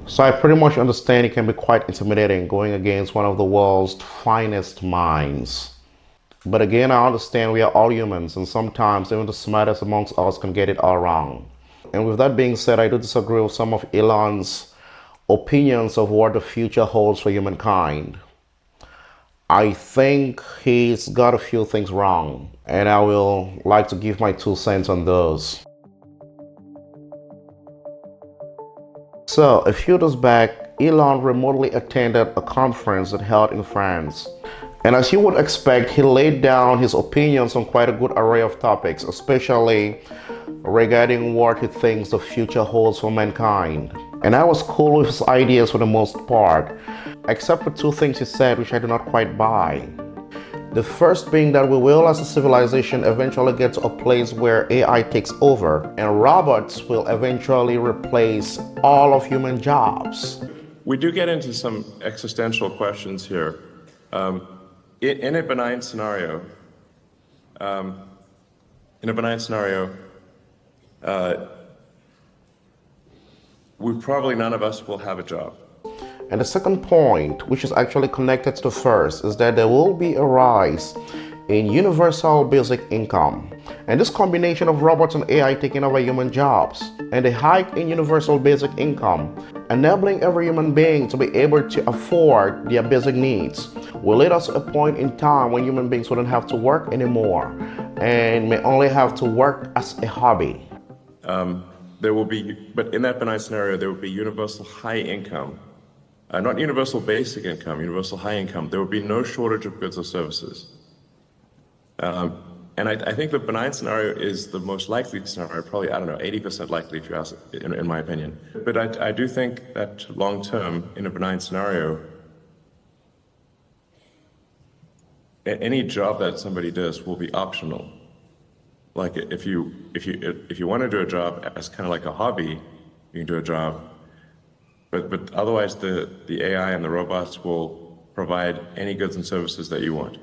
So I pretty much understand it can be quite intimidating going against one of the world's finest minds. But again, I understand we are all humans, and sometimes even the smartest amongst us can get it all wrong. And with that being said, I do disagree with some of Elon's opinions of what the future holds for humankind. I think he's got a few things wrong, and I will like to give my 2 cents on those. So, a few days back, Elon remotely attended a conference that held in France. And as you would expect, he laid down his opinions on quite a good array of topics, especially regarding what he thinks the future holds for mankind. And I was cool with his ideas for the most part, except for 2 things he said which I do not quite buy. The first being that we will, as a civilization, eventually get to a place where AI takes over and robots will eventually replace all of human jobs. We do get into some existential questions here. In a benign scenario, we probably none of us will have a job. And the second point, which is actually connected to the first, is that there will be a rise in universal basic income. And this combination of robots and AI taking over human jobs and a hike in universal basic income, enabling every human being to be able to afford their basic needs, will lead us to a point in time when human beings wouldn't have to work anymore and may only have to work as a hobby. There will be, but in that benign scenario, there will be universal high income. Not universal basic income, universal high income. There will be no shortage of goods or services. And I think the benign scenario is the most likely scenario, probably, 80% likely if you ask, in my opinion. But I do think that long term, in a benign scenario, any job that somebody does will be optional. Like if you want to do a job as kind of like a hobby, you can do a job. But otherwise, the AI and the robots will provide any goods and services that you want.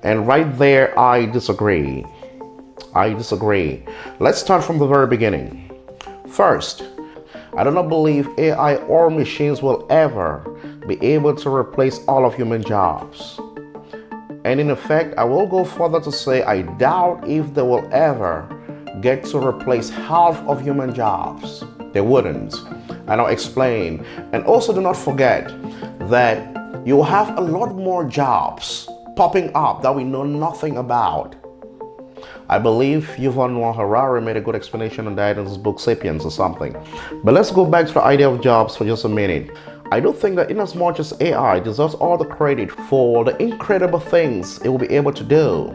And right there, I disagree. Let's start from the very beginning. First, I do not believe AI or machines will ever be able to replace all of human jobs. And in effect, I will go further to say I doubt if they will ever get to replace half of human jobs. They wouldn't. And I'll explain. And also do not forget that you will have a lot more jobs popping up that we know nothing about. I believe Yuval Noah Harari made a good explanation on that in his book Sapiens or something. But let's go back to the idea of jobs for just a minute. I do think that in as much as AI deserves all the credit for the incredible things it will be able to do,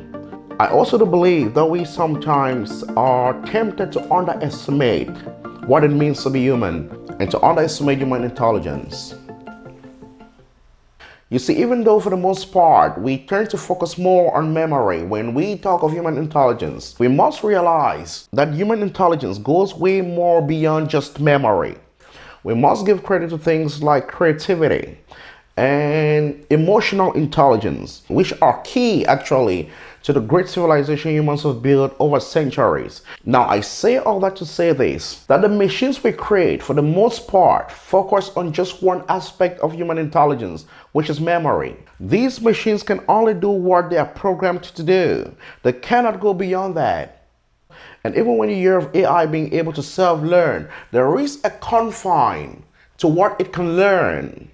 I also do believe that we sometimes are tempted to underestimate what it means to be human and to underestimate human intelligence. You see, even though for the most part we tend to focus more on memory when we talk of human intelligence, we must realize that human intelligence goes way more beyond just memory. We must give credit to things like creativity and emotional intelligence, which are key actually to the great civilization humans have built over centuries. Now, I say all that to say this, that the machines we create for the most part focus on just one aspect of human intelligence, which is memory. These machines can only do what they are programmed to do. They cannot go beyond that. And even when you hear of AI being able to self-learn, there is a confine to what it can learn,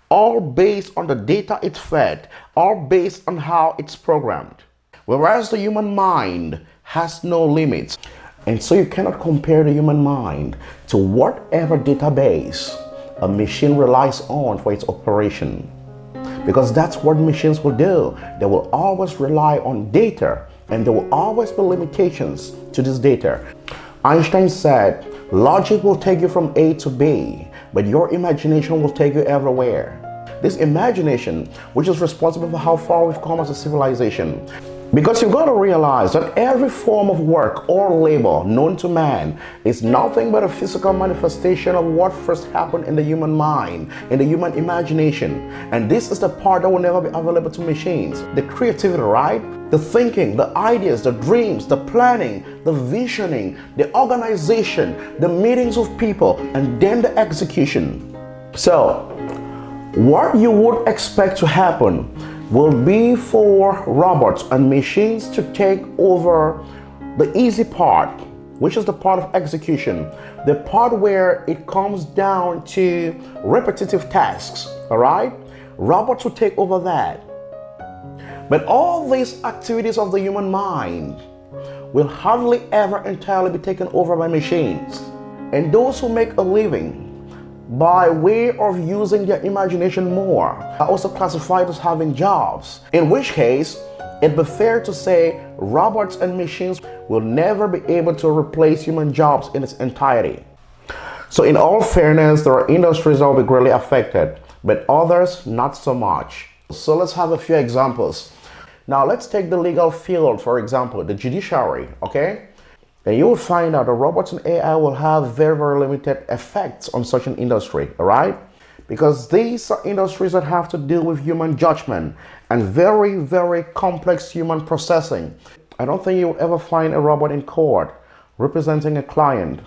all based on the data it's fed, all based on how it's programmed. Whereas the human mind has no limits. And so you cannot compare the human mind to whatever database a machine relies on for its operation. Because that's what machines will do. They will always rely on data, and there will always be limitations to this data. Einstein said, logic will take you from A to B, but your imagination will take you everywhere. This imagination, which is responsible for how far we've come as a civilization. Because you've got to realize that every form of work or labor known to man is nothing but a physical manifestation of what first happened in the human mind, in the human imagination. And this is the part that will never be available to machines. The creativity, right? The thinking, the ideas, the dreams, the planning, the visioning, the organization, the meetings of people, and then the execution. So, what you would expect to happen will be for robots and machines to take over the easy part, which is the part of execution, the part where it comes down to repetitive tasks, all right? Robots will take over that. But all these activities of the human mind will hardly ever entirely be taken over by machines. And those who make a living by way of using their imagination more are also classified as having jobs, in which case it'd be fair to say robots and machines will never be able to replace human jobs in its entirety. So in all fairness, there are industries that will be greatly affected, but others not so much. So let's have a few examples. Now let's take the legal field, for example, the judiciary, okay? And you will find out that robots and AI will have very, very limited effects on such an industry, all right? Because these are industries that have to deal with human judgment and very, very complex human processing. I don't think you'll ever find a robot in court representing a client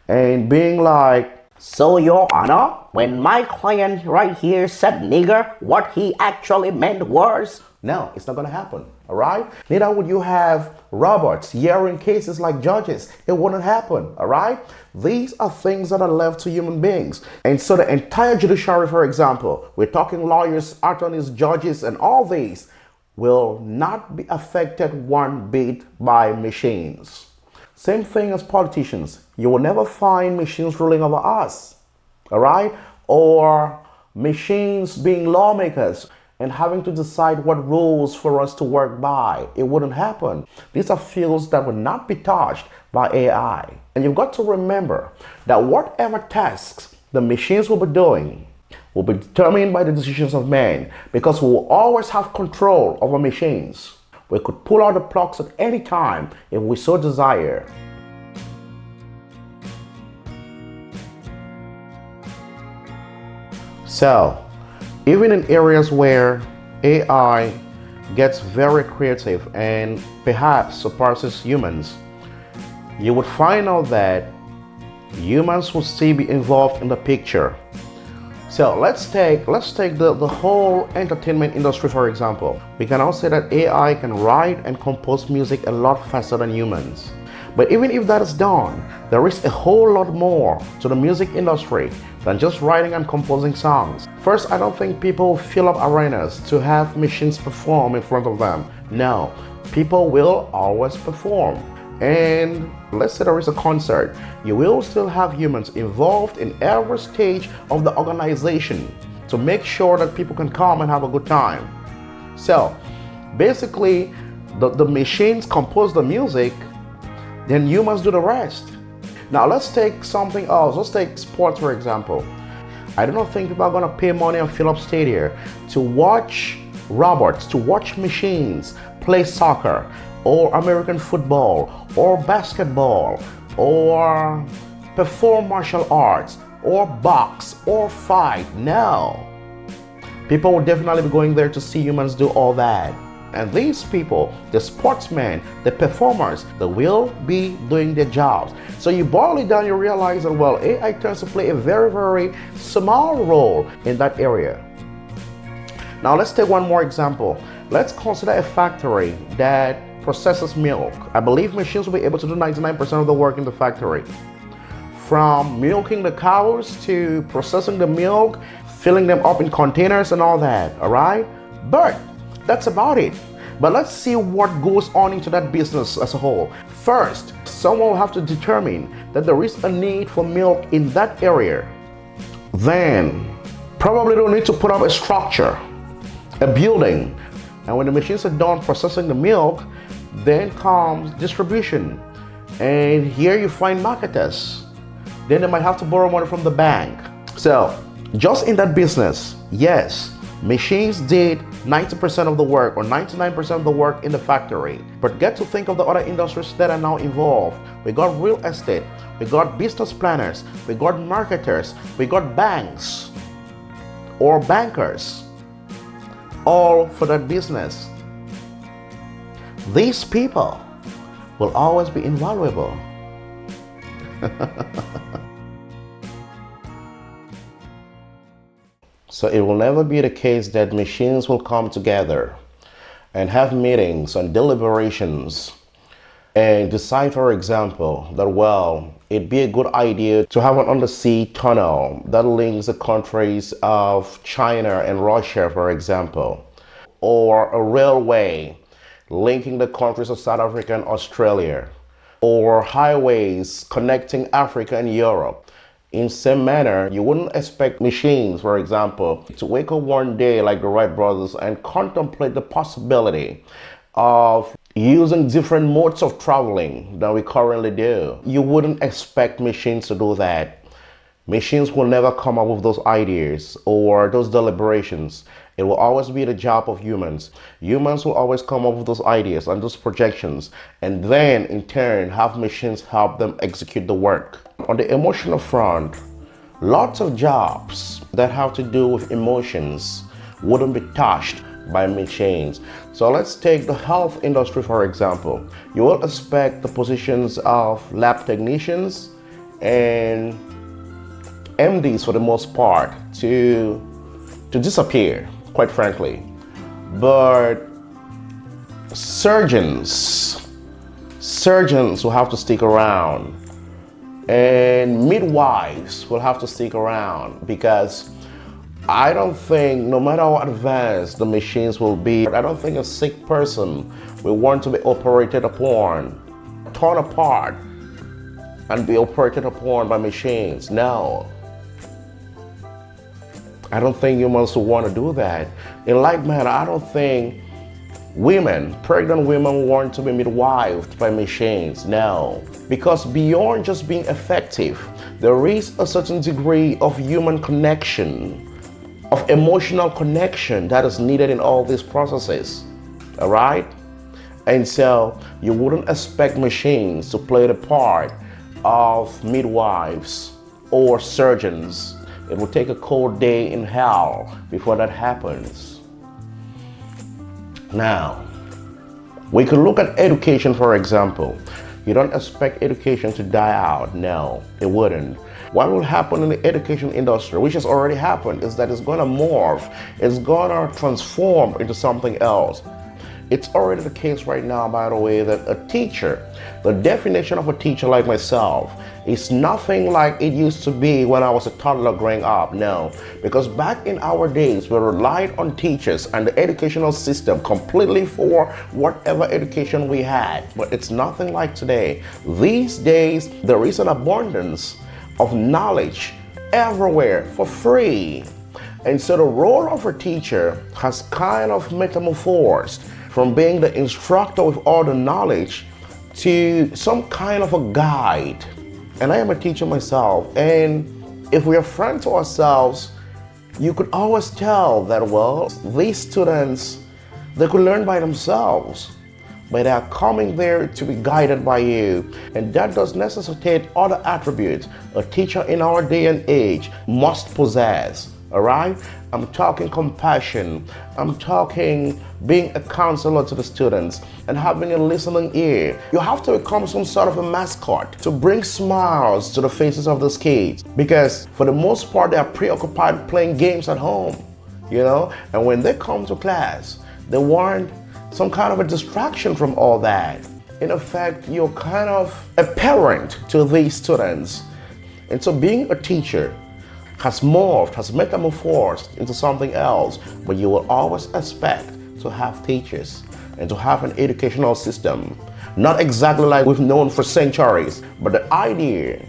and being like, "So, Your Honor, when my client right here said nigger, what he actually meant was..." no, it's not going to happen, all right? Neither would you have robots hearing cases like judges. It wouldn't happen, all right? These are things that are left to human beings. And so the entire judiciary, for example, we're talking lawyers, attorneys, judges, and all these will not be affected one bit by machines. Same thing as politicians. You will never find machines ruling over us, all right? Or machines being lawmakers and having to decide what rules for us to work by. It wouldn't happen. These are fields that will not be touched by AI. And you've got to remember that whatever tasks the machines will be doing will be determined by the decisions of men, because we will always have control over machines. We could pull out the plugs at any time if we so desire. So, even in areas where AI gets very creative and perhaps surpasses humans, you would find out that humans will still be involved in the picture. So let's take the whole entertainment industry, for example. We can now say that AI can write and compose music a lot faster than humans. But even if that is done, there is a whole lot more to the music industry than just writing and composing songs. First, I don't think people fill up arenas to have machines perform in front of them. No, people will always perform. And let's say there is a concert, you will still have humans involved in every stage of the organization to make sure that people can come and have a good time. So basically, the machines compose the music, then humans do the rest. Now let's take something else. Let's take sports, for example. I do not think people are going to pay money and fill up stadia to watch robots, to watch machines play soccer or American football or basketball or perform martial arts or box or fight. No. People will definitely be going there to see humans do all that. And these people, the sportsmen, the performers, they will be doing their jobs. So you boil it down, you realize that, well, AI tends to play a very, very small role in that area. Now let's take one more example. Let's consider a factory that processes milk. I believe machines will be able to do 99% of the work in the factory. From milking the cows to processing the milk, filling them up in containers and all that, all right? But that's about it. But let's see what goes on into that business as a whole. First, someone will have to determine that there is a need for milk in that area. Then, probably they'll need to put up a structure, a building. And when the machines are done processing the milk, then comes distribution. And here you find marketers. Then they might have to borrow money from the bank. So, just in that business, yes, machines did 90% of the work or 99% of the work in the factory. But get to think of the other industries that are now involved. We got real estate, we got business planners, we got marketers, we got banks or bankers, all for that business. these people will always be invaluable. So it will never be the case that machines will come together and have meetings and deliberations and decide, for example, that, well, it'd be a good idea to have an undersea tunnel that links the countries of China and Russia, for example, or a railway linking the countries of South Africa and Australia, or highways connecting Africa and Europe. In same manner, you wouldn't expect machines, for example, to wake up one day like the Wright brothers and contemplate the possibility of using different modes of traveling than we currently do. You wouldn't expect machines to do that. Machines will never come up with those ideas or those deliberations. It will always be the job of humans. Humans will always come up with those ideas and those projections, and then in turn have machines help them execute the work. On the emotional front, lots of jobs that have to do with emotions wouldn't be touched by machines. So let's take the health industry, for example. You will expect the positions of lab technicians and MDs for the most part to disappear, quite frankly. But surgeons will have to stick around, and midwives will have to stick around, because I don't think, no matter how advanced the machines will be, I don't think a sick person will want to be operated upon, torn apart, and be operated upon by machines. No. I don't think humans will want to do that. In like manner, I don't think pregnant women want to be midwifed by machines. No. Because beyond just being effective, there is a certain degree of human connection, of emotional connection that is needed in all these processes. All right? And so you wouldn't expect machines to play the part of midwives or surgeons. It will take a cold day in hell before that happens. Now, we could look at education, for example. You don't expect education to die out. No, it wouldn't. What will happen in the education industry, which has already happened, is that it's going to morph. It's going to transform into something else. It's already the case right now, by the way, that a teacher, the definition of a teacher like myself, is nothing like it used to be when I was a toddler growing up. No, because back in our days, we relied on teachers and the educational system completely for whatever education we had. But it's nothing like today. These days, there is an abundance of knowledge everywhere for free. And so the role of a teacher has kind of metamorphosed from being the instructor with all the knowledge to some kind of a guide. And I am a teacher myself, and if we are frank to ourselves, you could always tell that, well, these students, they could learn by themselves, but they are coming there to be guided by you. And that does necessitate other attributes a teacher in our day and age must possess. All right? I'm talking compassion. I'm talking being a counselor to the students and having a listening ear. You have to become some sort of a mascot to bring smiles to the faces of those kids, because for the most part, they are preoccupied playing games at home, and when they come to class, they want some kind of a distraction from all that. In effect, you're kind of a parent to these students. And so being a teacher has morphed, has metamorphosed into something else, but you will always expect to have teachers and to have an educational system, not exactly like we've known for centuries, but the idea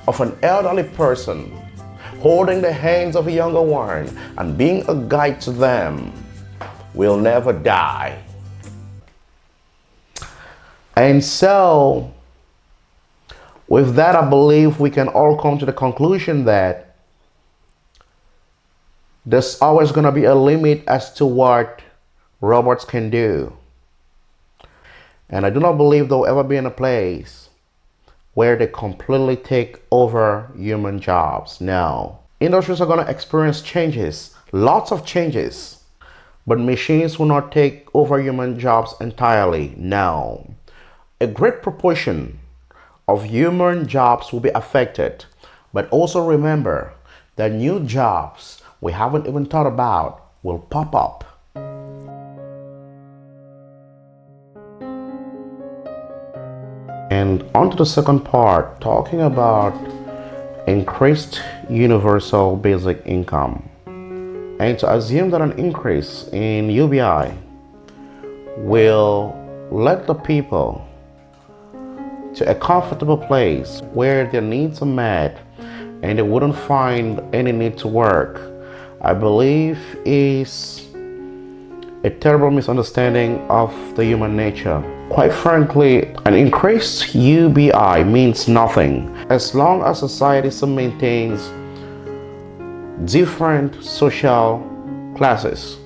of an elderly person holding the hands of a younger one and being a guide to them will never die. And so, with that, I believe we can all come to the conclusion that there's always going to be a limit as to what robots can do. And I do not believe there will ever be in a place where they completely take over human jobs. No. Industries are going to experience changes, lots of changes. But machines will not take over human jobs entirely. No. A great proportion of human jobs will be affected. But also remember that new jobs we haven't even thought about will pop up. And on to the second part, talking about increased universal basic income. And to assume that an increase in UBI will let the people to a comfortable place where their needs are met and they wouldn't find any need to work, I believe is a terrible misunderstanding of the human nature. Quite frankly, an increased UBI means nothing as long as society still maintains different social classes.